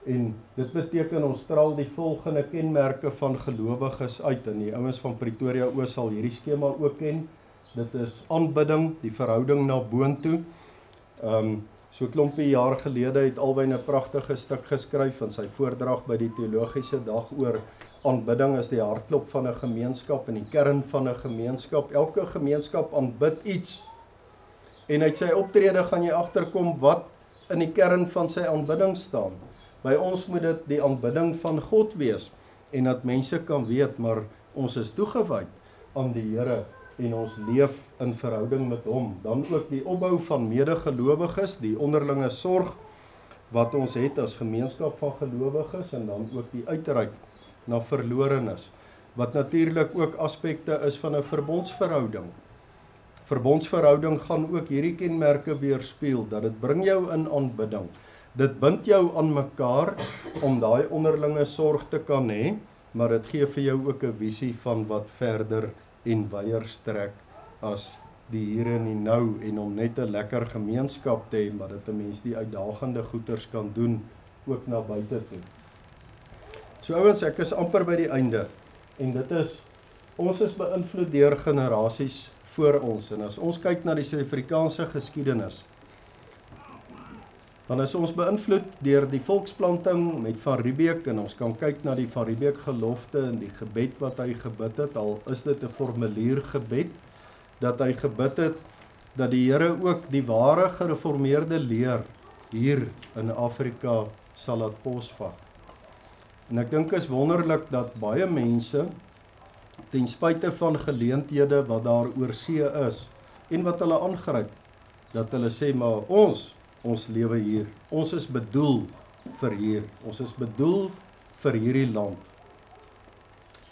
En dit beteken ons straal die volgende kenmerke van gelowiges uit, en die ouens van Pretoria Oos sal hierdie skema ook ken. Dit is aanbidding, die verhouding na boontoe. So 'n klompie jaar gelede het Alwyn 'n pragtige stuk geskryf in sy voordrag by die teologiese dag oor aanbidding is die hartklop van 'n gemeenskap en die kern van 'n gemeenskap. Elke gemeenskap aanbid iets. En uit sy optrede gaan jy agterkom wat in die kern van sy aanbidding staan. By ons moet dit die aanbidding van God wees, en dat mense kan weet, maar ons is toegewyd aan die Here, en ons leef in verhouding met hom. Dan ook die opbou van medegelowiges, die onderlinge sorg wat ons het as gemeenskap van gelowiges, en dan ook die uitreik na verlorenes, wat natuurlik ook aspekte is van 'n verbondsverhouding. Verbondsverhouding gaan ook hierdie kenmerke weerspieël, dat dit bring jou in aanbidding. Dit bind jou aan mekaar om daai onderlinge sorg te kan hê, maar dit gee vir jou ook 'n visie van wat verder en wyer strek as die hier en die nou, en om net 'n lekker gemeenskap te hê, maar dat 'n mens die uitdagende goeders kan doen, ook na buite toe. So ouens, ek is amper by die einde, en dit is, ons is beïnvloed deur generasies voor ons, en as ons kyk na die Suid-Afrikaanse geskiedenis, dan is ons beïnvloed deur die volksplanting met Van Riebeeck, en ons kan kyk na die Van Riebeeck gelofte en die gebed wat hy gebid het, al is dit 'n formuliergebed, dat hy gebid het, dat die Here ook die ware gereformeerde leer hier in Afrika sal laat posvat. En ek dink is wonderlik dat baie mense, ten spyte van geleenthede wat daar oor see is, en wat hulle aangryp, dat hulle sê, maar ons lewe hier, ons is bedoel vir hier, ons is bedoel vir hierdie land.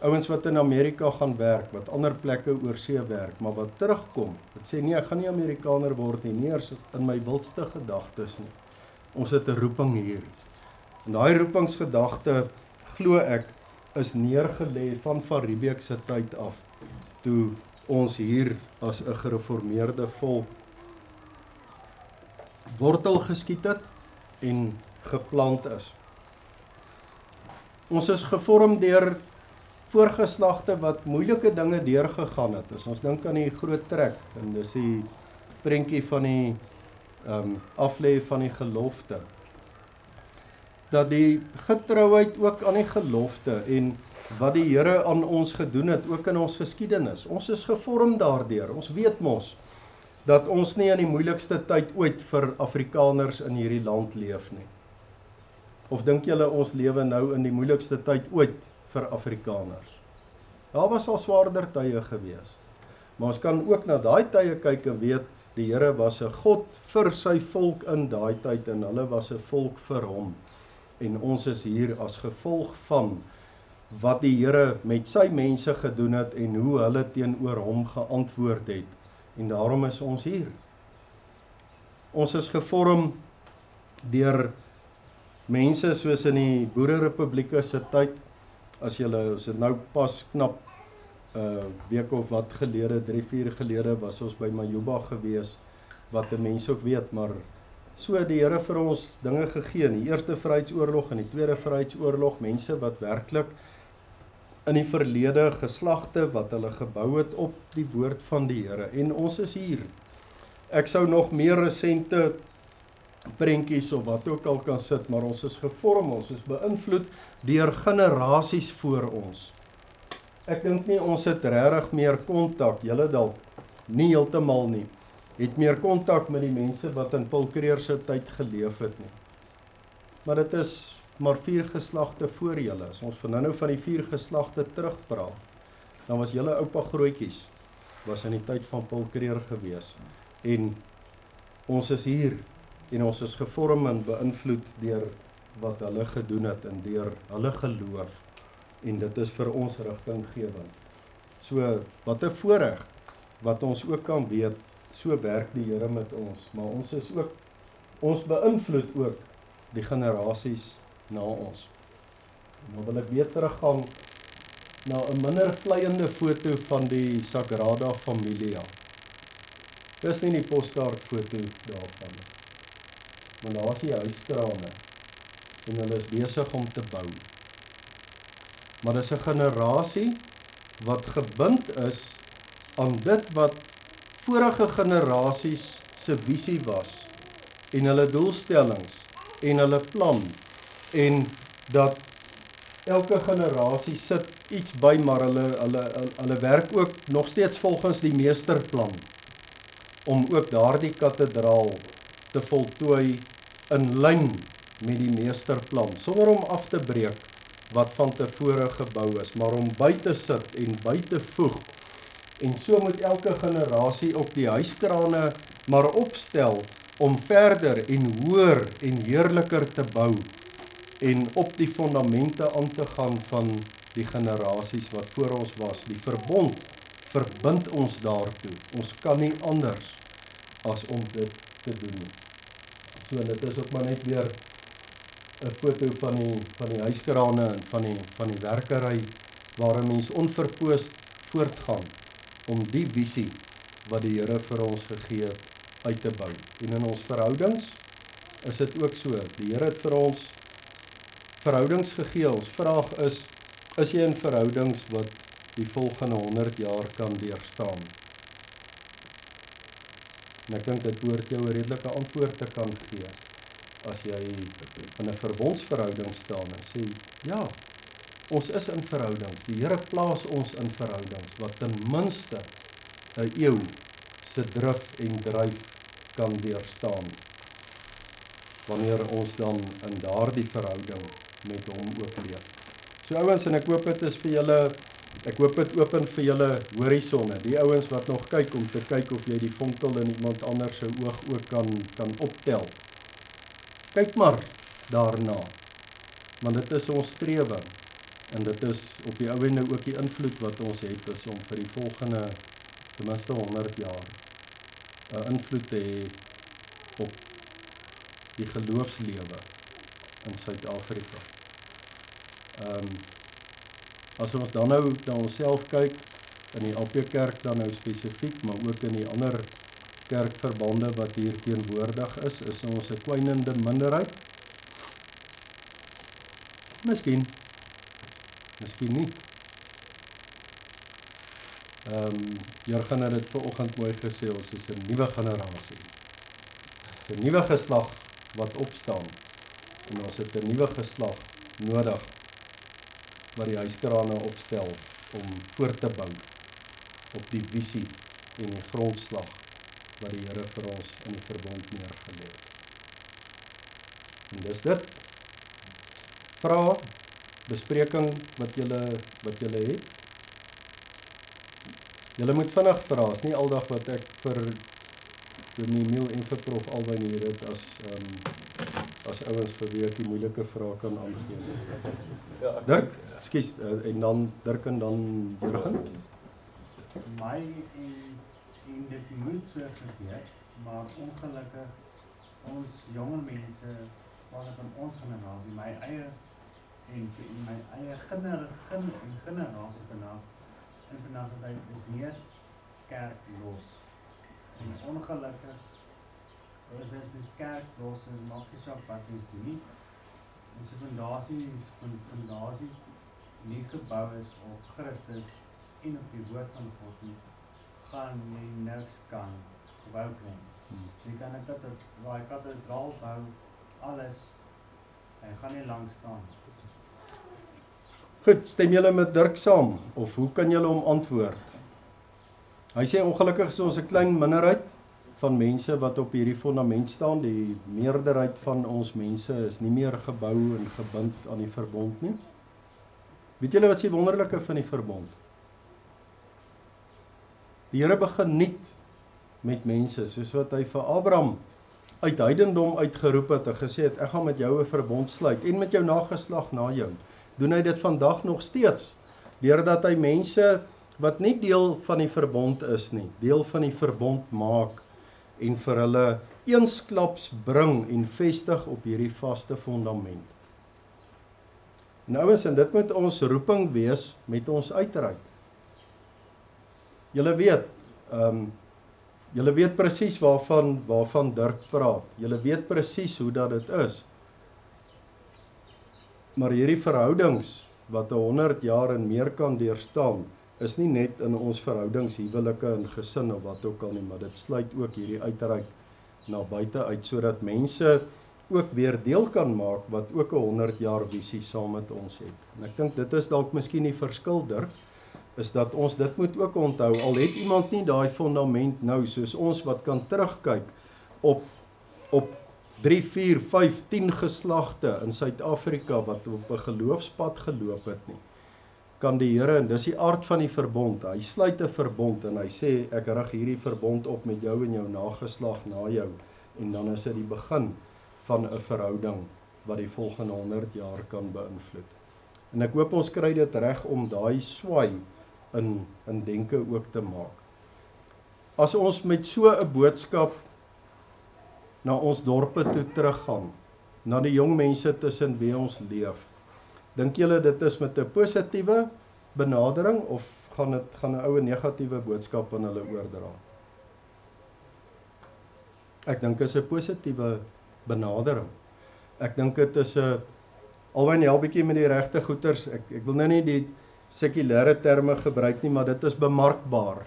Ouens wat in Amerika gaan werk, wat ander plekke oor see werk, maar wat terugkom, wat sê nee, ek gaan nie Amerikaner word nie, nie eers in my wildste gedagtes nie. Ons het 'n roeping hier. En daai roepingsgedagte, glo ek, is neergelê van Riebeeck se tyd af, toe ons hier as 'n gereformeerde volk wortel geskiet het en geplant is. Ons is gevorm deur voorgeslagte wat moeilike dinge deurgegaan het. As ons dink aan die groot trek, en dis die prentjie van die aflê van die gelofte, dat die getrouheid ook aan die gelofte en wat die Here aan ons gedoen het, ook in ons geskiedenis. Ons is gevorm daardeur. Ons weet mos dat ons nie in die moeilikste tyd ooit vir Afrikaners in hierdie land leef nie. Of dink julle ons lewe nou in die moeilikste tyd ooit vir Afrikaners? Daar was al swaarder tye gewees. Maar ons kan ook na daai tye kyk en weet, die Here was 'n God vir sy volk in daai tyd, en hulle was 'n volk vir hom. En ons is hier as gevolg van wat die Here met sy mense gedoen het, en hoe hulle teenoor hom geantwoord het. En daarom is ons hier. Ons is gevorm deur mense soos in die Boererepublieke se tyd, as dit nou pas knap week of wat gelede, 3-4 gelede, was ons by Majuba gewees, wat die mense ook weet, maar so die Here vir ons dinge gegee, in die Eerste Vryheidsoorlog en die Tweede Vryheidsoorlog, mense wat werklik in die verlede geslagte wat hulle gebou het op die woord van die Here, en ons is hier. Ek sou nog meer resente prentjies of wat ook al kan sit, maar ons is gevorm, ons is beïnvloed deur generasies voor ons. Ek dink nie ons het regtig meer kontak, julle dalk nie heeltemal nie, het meer kontak met die mense wat in Paul Creer se tyd geleef het nie. Maar dit is maar 4 geslagte voor julle. As ons van nou van die 4 geslagte terugpraat, dan was julle oupa grootjies, was in die tyd van Paul Creer gewees. En ons is hier, en ons is gevorm en beïnvloed deur wat hulle gedoen het, en deur hulle geloof, en dit is vir ons rigtinggewend. So, wat 'n voorreg, wat ons ook kan weet, so werk die Here met ons, maar ons beïnvloed ook die generasies na ons. Nou wil ek weer teruggaan na 'n minder vleiende foto van die Sagrada Familia. Dis nie die postkaart foto daarvan nie. Maar daar is die huiskrane, en hulle is besig om te bou. Maar dis 'n generasie wat gebind is aan dit wat vorige generasies se visie was, en hulle doelstellings, en hulle plan, en dat elke generasie sit iets by, maar hulle werk ook nog steeds volgens die meesterplan, om ook daardie kathedraal te voltooi in lyn met die meesterplan, sonder om af te breek wat van tevore gebou is, maar om by te sit en by te voeg. En so moet elke generasie ook die huiskrane maar opstel om verder en hoër en heerliker te bou en op die fondamente aan te gaan van die generasies wat voor ons was. Die verbond verbind ons daartoe. Ons kan nie anders as om dit te doen nie. So dit is ook maar net weer 'n foto van die huiskrane en van die werkery waar 'n mens onverpoost voortgaan om die visie wat die Here vir ons gegee het uit te bou. En in ons verhoudings is dit ook so. Die Here het vir ons verhoudings gegee. Ons vraag is jy in verhoudings wat die volgende 100 jaar kan deurstaan? En ek dink dit behoort jou 'n redelike antwoord te kan gee as jy in 'n verbondsverhouding staan en sê, ja, ons is in verhoudings. Die Here plaas ons in verhoudings wat ten minste 'n eeu se drif en dryf kan deurstaan, wanneer ons dan in daardie verhouding met hom ook leef. So ouens, en ek hoop dit is vir julle, ek hoop dit open vir julle horisonne, die ouens wat nog kyk om te kyk of jy die vonkel in iemand anders se oog ook kan optel. Kyk maar daarna, want dit is ons strewe, en dit is op die ou ende ook die invloed wat ons het, is om vir die volgende, ten minste 100 jaar, 'n invloed te hê op die geloofslewe in Suid-Afrika. As ons dan nou na onsself kyk, in die AP Kerk dan nou spesifiek, maar ook in die ander kerkverbande wat hier teenwoordig is ons 'n kwynende minderheid? Miskien nie. Jurgen het dit vanoggend mooi gesê, ons is 'n nuwe generasie. Ons is 'n nuwe geslag wat opstaan, en ons het 'n nuwe geslag nodig wat die huiskrane opstel om voort te bou op die visie en die grondslag wat die Here vir ons in die verbond neergelê het. En dis dit. Vrae, bespreking wat julle het. Julle moet vinnig vra, is nie aldag wat ek vir Dominee Miel en vir Prof Alwyn hier dit as ouens vir wie ek die moeilike vrae kan aangee. Ja, Dirk, ekskuus, en dan Dirk en dan Jurgen. My en dit moet so gebeur, maar ongelukkig ons jonge mense, van ons generasie, my eie generasie vanaf is meer kerk los. En ongelukkig is dis kerk los en maak nie saak wat ons doen nie. Ons fondasie nie gebou is op Christus en op die woord van God nie, gaan jy niks kan gebou kry. So jy kan daai kathedraal bou, alles, hy gaan nie lang staan. Goed, stem julle met Dirk saam, of hoe kan julle hom antwoord? Hy sê ongelukkig is ons 'n klein minderheid, van mense wat op hierdie fondament staan, die meerderheid van ons mense is nie meer gebou en gebind aan die verbond nie. Weet julle wat is die wonderlike van die verbond? Die Here begin nuut met mense, soos wat hy vir Abraham uit heidendom uitgeroep het en gesê het, ek gaan met jou 'n verbond sluit en met jou nageslag na jou. Doen hy dit vandag nog steeds, deurdat hy mense wat nie deel van die verbond is nie, deel van die verbond maak en vir hulle eensklaps bring en vestig op hierdie vaste fondament. Nou is, en dit moet ons roeping wees met ons uitreik. Julle weet presies waarvan Dirk praat. Julle weet presies hoe dat dit is. Maar hierdie verhoudings wat 100 jaar en meer kan deurstaan, is nie net in ons verhoudings, huwelike en gesin of wat ook al nie, maar dit sluit ook hierdie uitreik na buite uit, sodat mense ook weer deel kan maak wat ook 'n 100 jaar visie saam met ons het. En ek dink dit is dalk miskien die verskil, Dirk, is dat ons dit moet ook onthou, al het iemand nie daai fondament nou, soos ons wat kan terugkyk op 3, 4, 5, 10 geslagte in Suid-Afrika wat op 'n geloofspad geloop het nie, kan die Here, en dis die aard van die verbond, hy sluit 'n verbond en hy sê, ek rig hierdie verbond op met jou en jou nageslag na jou, en dan is dit die begin van 'n verhouding wat die volgende 100 jaar kan beïnvloed. En ek hoop ons kry dit reg om daai swaai in denke ook te maak. As ons met so 'n boodskap na ons dorpe toe teruggaan, na die jong mense tussen wie ons leef, dink julle dit is met 'n positiewe benadering of gaan 'n ou negatiewe boodskap aan hulle oordra? Ek dink dit is 'n positiewe benadering. Ek dink dit is 'n alwen help bietjie met die regte goeters. Ek wil nou nie die sekulêre terme gebruik nie, maar dit is bemarkbaar.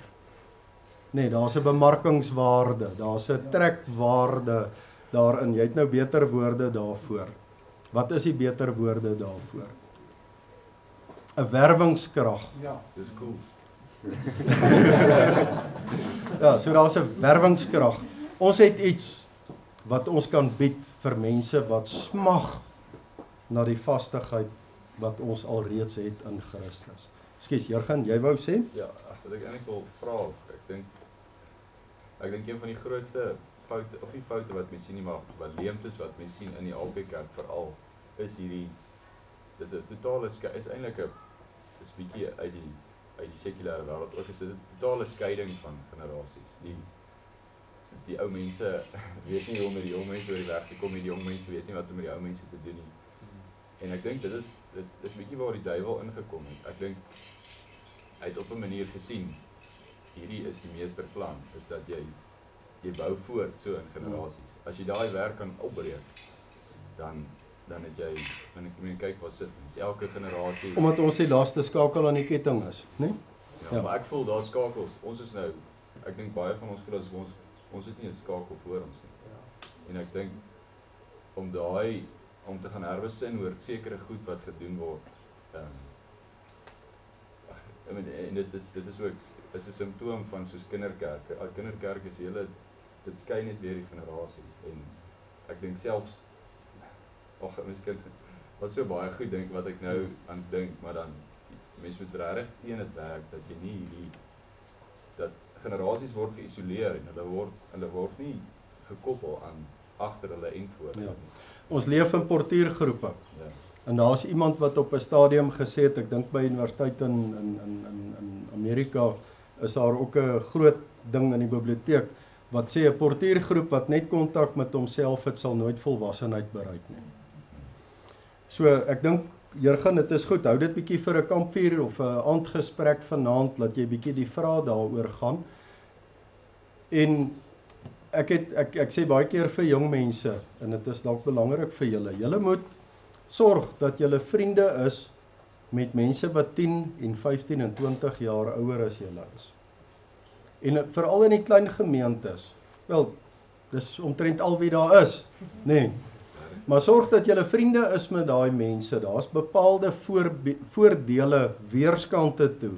Nee, daar's 'n bemarkingswaarde, daar's 'n trekwaarde daarin. Jy het nou beter woorde daarvoor. Wat is die beter woorde daarvoor? 'n Werwingskrag. Ja, Dis cool. Ja, so daar's 'n werwingskrag. Ons het iets wat ons kan bied vir mense wat smag na die vastigheid wat ons alreeds het in Christus. Ekskuus, Jurgen, jy wou sê? Ja, wat ek eintlik wil vra, ek dink een van die grootste foute, of nie foute wat mens sien nie, maar leemtes wat mens sien in die AP Kerk veral, is hierdie, dis 'n totale is eintlik 'n, dis bietjie uit die sekulêre wêreld ook, is dit 'n totale skeiding van generasies. Die ou mense weet nie hoe om met die jong mense oor die weg te kom nie, die jong mense weet nie wat om met die ou mense te doen nie. En ek dink dit is bietjie waar die duiwel ingekom het. Ek dink hy het op 'n manier gesien, hierdie is die meesterplan, is dat jy bou voort so in generasies. As jy daai werk kan opbreek, dan het jy, en ek meen kyk waar sit mens, elke generasie. Omdat ons die laaste skakel aan die ketting is, né? Ja, maar ek voel daar skakels. Ons is nou, ek dink baie van ons voel as ons het nie 'n skakel voor ons nie. En ek dink om te gaan herbesin oor sekere goed wat gedoen word. En dit is ook 'n simptoom van soos kinderkerke. Kinderkerk is dit skei net weer die generasies. En ek dink selfs, miskien was so baie goed dink wat ek nou aan dink, maar dan mense moet regtig teen dit werk dat jy nie dat generasies word geïsoleer en hulle word nie gekoppel aan agter hulle en voor. Ja. Ons leef in portuïergroepe. Ja. En daar's iemand wat op 'n stadium gesê het, ek dink by universiteit in Amerika is daar ook 'n groot ding in die biblioteek wat sê 'n portuïergroep wat net kontak met homself het sal nooit volwassenheid bereik nie. So ek dink Jurgen, dit is goed, hou dit bietjie vir 'n kampvuur of 'n aandgesprek vanaand, dat jy bietjie die vrae daaroor gaan. En ek sê baie keer vir jong mense, en dit is dalk belangrik vir julle moet sorg dat julle vriende is met mense wat 10 en 15 en 20 jaar ouer as julle is. En veral in die klein gemeentes, wel, dis omtrent al wie daar is, nee. Maar sorg dat julle vriende is met daai mense, daar's bepaalde voordele weerskante toe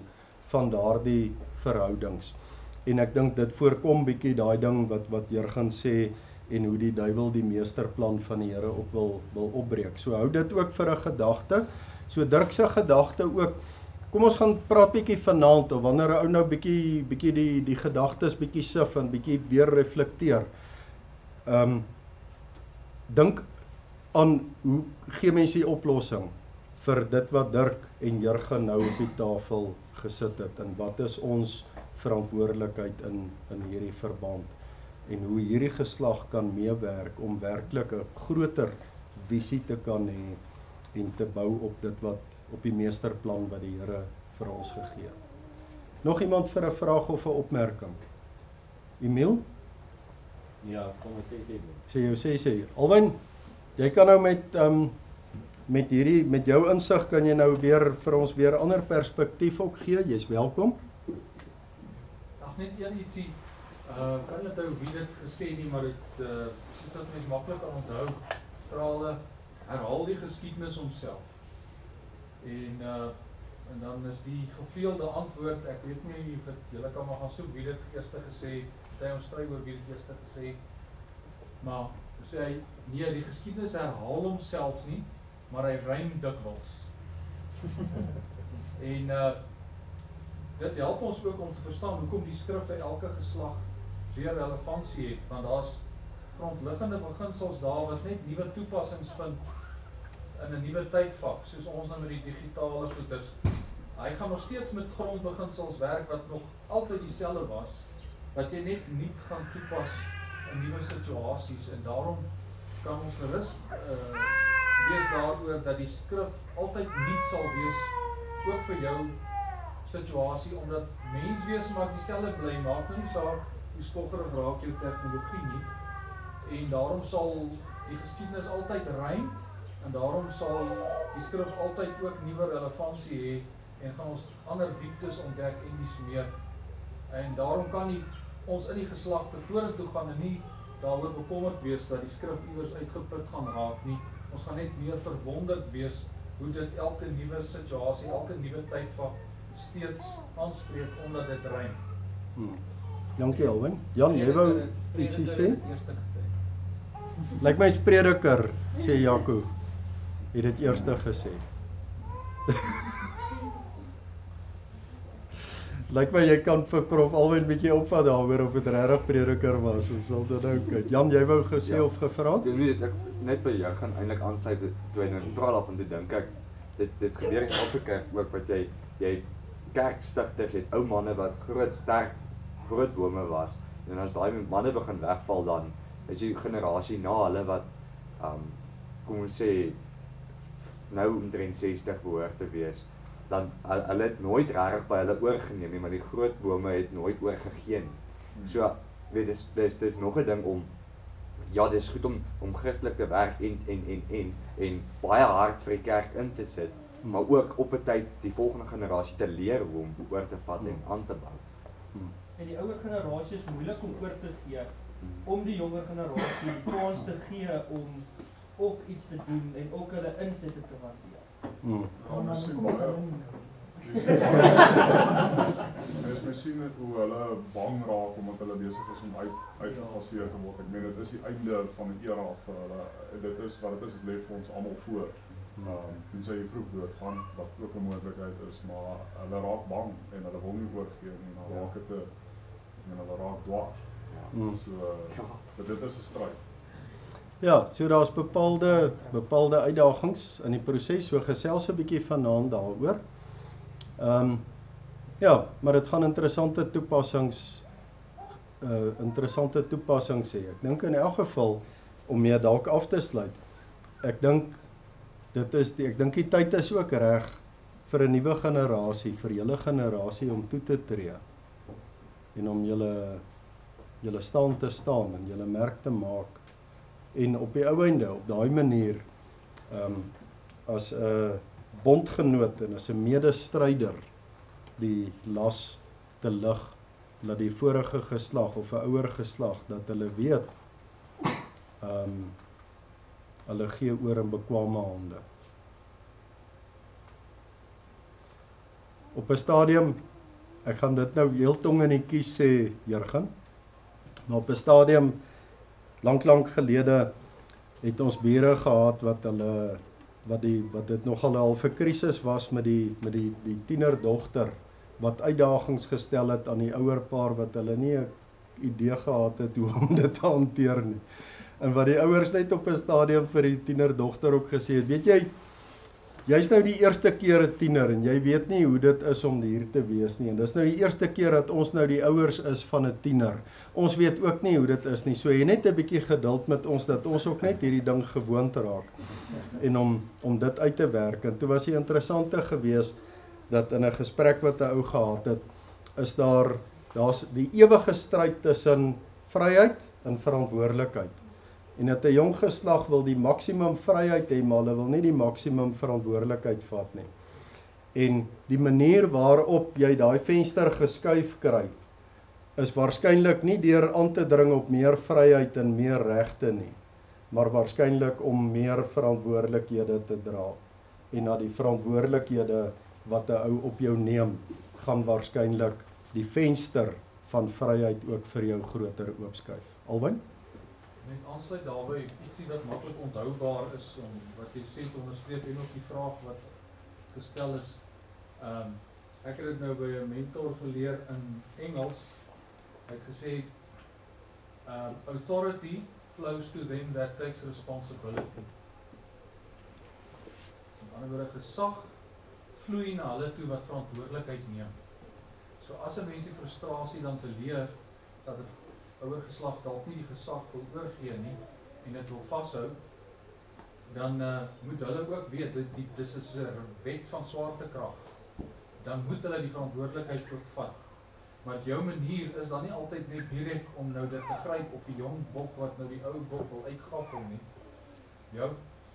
van daardie verhoudings. En ek dink dit voorkom bietjie daai ding wat Jurgen sê en hoe die duiwel die meesterplan van die Here ook wil opbreek. So hou dit ook vir 'n gedagte. So Dirk se gedagte ook. Kom ons gaan praat bietjie vanaand of wanneer 'n ou nou bietjie die gedagtes bietjie sif en bietjie weer reflekteer. Dink aan hoe gee mense die oplossing vir dit wat Dirk en Jurgen nou op die tafel gesit het en wat is ons verantwoordelikheid in hierdie verband en hoe hierdie geslag kan meewerk om werklik 'n groter visie te kan hê en te bou op dit wat op die meesterplan wat die Here vir ons gegee het. Nog iemand vir 'n vraag of 'n opmerking? Emil? Ja, kom ons Sê. Alwyn, jy kan nou met jou insig kan jy nou weer vir ons weer ander perspektief ook gee. Jy's welkom. Ag net een ietsie. Kan net ou wie dit gesê nie, maar dit is dat mens maklik kan onthou. Verhale herhaal die geskiedenis homself. En dan is die gevleelde antwoord, ek weet nie of julle kan maar gaan soek wie dit eerste gesê het. Hy ons stry oor wie dit eerste gesê het. Maar sê hy nee, die geskiedenis herhaal homself nie, maar hy rym dikwels. En dit help ons ook om te verstaan hoekom die skrif vir elke geslag weer relevantie het, want daar's grondliggende beginsels daar wat net nuwe toepassings vind in 'n nuwe tydvak, soos ons nou met die digitale goeders. Hy gaan nog steeds met grondbeginsels werk wat nog altyd dieselfde was, wat jy net nuut gaan toepas in nuwe situasies en daarom kan ons gerus wees daaroor dat die skrif altyd nuut sal wees, ook vir jou situasie, omdat menswees maar dieselfde bly, maak nou nie saak hoe skoggerig raak jou tegnologie nie, en daarom sal die geskiedenis altyd rym, en daarom sal die skrif altyd ook nuwe relevantie hê, en gaan ons ander dieptes ontdek en dis meer, en daarom kan nie ons in die geslagte vorentoe gaan en nie daaroor bekommerd wees dat die skrif iewers uitgeput gaan raak nie. Ons gaan net meer verwonderd wees hoe dit elke nuwe situasie, elke nuwe tydvak steeds aanspreek omdat dit rym. Dankie Alwyn. Jan, jy wou ietsie sê? Lyk my Prediker, sê Jaco, het dit eerste gesê. Lyk my jy kan vir Prof Alwyn 'n bietjie opvat daaroor of dit regtig Prediker was, ons sal dit nou kyk. Jan, jy wou gesê of gevra? Ek net by jou gaan eintlik aansluit toe jy nou praat daarvan te dink ek dit gebeur in elke kerk ook wat jy kerkstigters het, ou manne wat sterk groot bome was, en as daai manne begin wegval, dan is die generasie na hulle wat kom ons sê nou omtrent 60 behoort te wees, dan hulle het nooit regtig by hulle oorgeneem nie, maar die groot bome het nooit oorgegee nie. So weet dis nog 'n ding om ja, dis goed om Christelik te werk en baie hard vir die kerk in te sit, maar ook op 'n tyd die volgende generasie te leer hoe om oor te vat en aan te bou. En die ouer generasie is moeilik om oor te gee, om die jonger generasie die kans te gee om ook iets te doen en ook hulle insette te waardeer. Mens sien net hoe hulle bang raak omdat hulle besig is om uitgefaseer te word. Ek meen dit is die einde van 'n era vir hulle. Dit is dit lê vir ons almal voor. En sy vroeg doodgaan, wat ook 'n moontlikheid is, maar hulle raak bang en hulle wil nie oorgee nie. Dan raak dit hulle raak dwars. So dit is 'n stryd. Ja, so daar's bepaalde uitdagings in die proses, so gesels 'n bietjie vanaand daaroor. Ja, maar dit gaan interessante toepassings hê. Ek dink in elk geval om mee dalk af te sluit. Ek dink die tyd is ook reg vir 'n nuwe generasie, vir julle generasie om toe te tree en om julle staan te staan en julle merk te maak. En op die ou einde, op daai manier, as 'n bondgenoot en as 'n medestryder die las te lig, dat die vorige geslag of 'n ouer geslag, dat hulle weet, hulle gee oor in bekwame hande. Op 'n stadium ek gaan dit nou heel tong in die kies sê, Jurgen, maar op 'n stadium, lank gelede, het ons bure gehad wat dit nogal 'n halfe krisis was met die tienerdogter, wat uitdagings gestel het aan die ouer paar, wat hulle nie 'n idee gehad het hoe om dit te hanteer nie. En wat die ouers net op 'n stadium vir die tienerdogter ook gesê het, weet jy, jy's nou die eerste keer 'n tiener, en jy weet nie hoe dit is om hier te wees nie, en dis nou die eerste keer dat ons nou die ouers is van 'n tiener. Ons weet ook nie hoe dit is nie, so jy net 'n bietjie geduld met ons, dat ons ook net hierdie ding gewoond raak, en om dit uit te werk. En toe was die interessante gewees, dat in 'n gesprek wat 'n ou gehad het, is daar's die ewige stryd tussen vryheid en verantwoordelikheid. En dat 'n jong geslag wil die maksimum vryheid hê, maar hulle wil nie die maksimum verantwoordelikheid vat nie. En die manier waarop jy daai venster geskuif kry, is waarskynlik nie deur aan te dring op meer vryheid en meer regte nie, maar waarskynlik om meer verantwoordelikhede te dra. En na die verantwoordelikhede wat 'n ou op jou neem, gaan waarskynlik die venster van vryheid ook vir jou groter oopskuif. Alwyn? Net aansluit daarby, ietsie wat maklik onthoubaar is, om wat jy sê te onderstreep, en ook die vraag wat gestel is. Ek het dit nou by 'n mentor geleer in Engels. Hy het gesê, authority flows to them that takes responsibility. Met ander woorde, gesag vloei na hulle toe wat verantwoordelikheid neem. So as 'n mens die frustrasie dan beleef, dat die ouer geslag dalk nie die gesag wil oorgee nie, en dit wil vashou, dan moet hulle ook weet, dis is 'n wet van swaartekrag, dan moet hulle die verantwoordelikheid ook vat. Maar jou manier is dan nie altyd net direk om nou dit te gryp, of die jong bok wat nou die ou bok wil uitgaffel nie.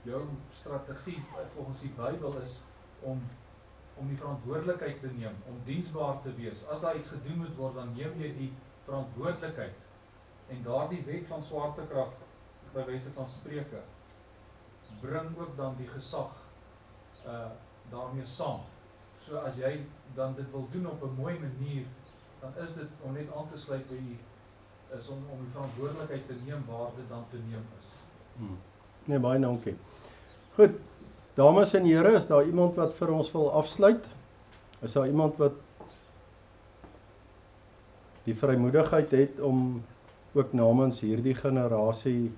Jou strategie, volgens die Bybel, is om die verantwoordelikheid te neem, om diensbaar te wees. As daar iets gedoen moet word, dan neem jy die verantwoordelikheid. En daardie wet van swaartekrag, by wyse van Spreuke, bring ook dan die gesag daarmee saam. So as jy dan dit wil doen op 'n mooi manier, dan is dit om net aan te sluit by is om die verantwoordelikheid te neem waar dit dan te neem is. Nee, baie dankie. Goed, dames en here, is daar iemand wat vir ons wil afsluit? Is daar iemand wat die vrymoedigheid het om ook namens hierdie generasie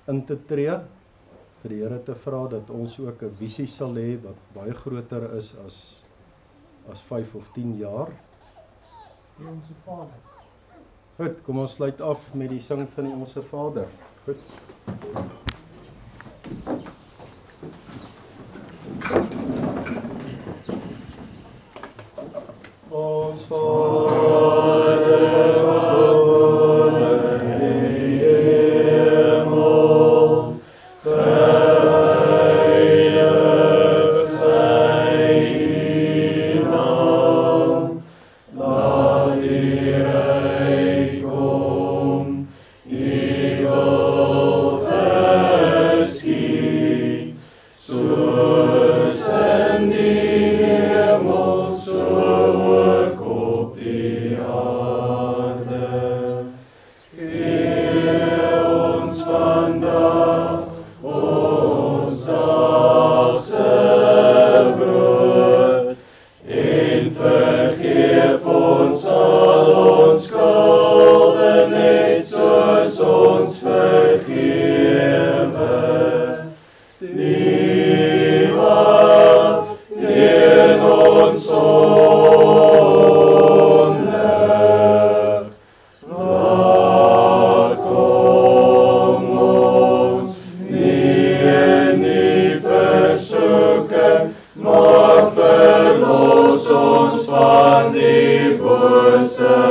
in te tree, vir die Here te vra dat ons ook 'n visie sal hê wat baie groter is as 5 of 10 jaar? Onse Vader. Goed, kom ons sluit af met die sing van die Onse Vader. Goed. Ons Vader, verlos ons van die bose.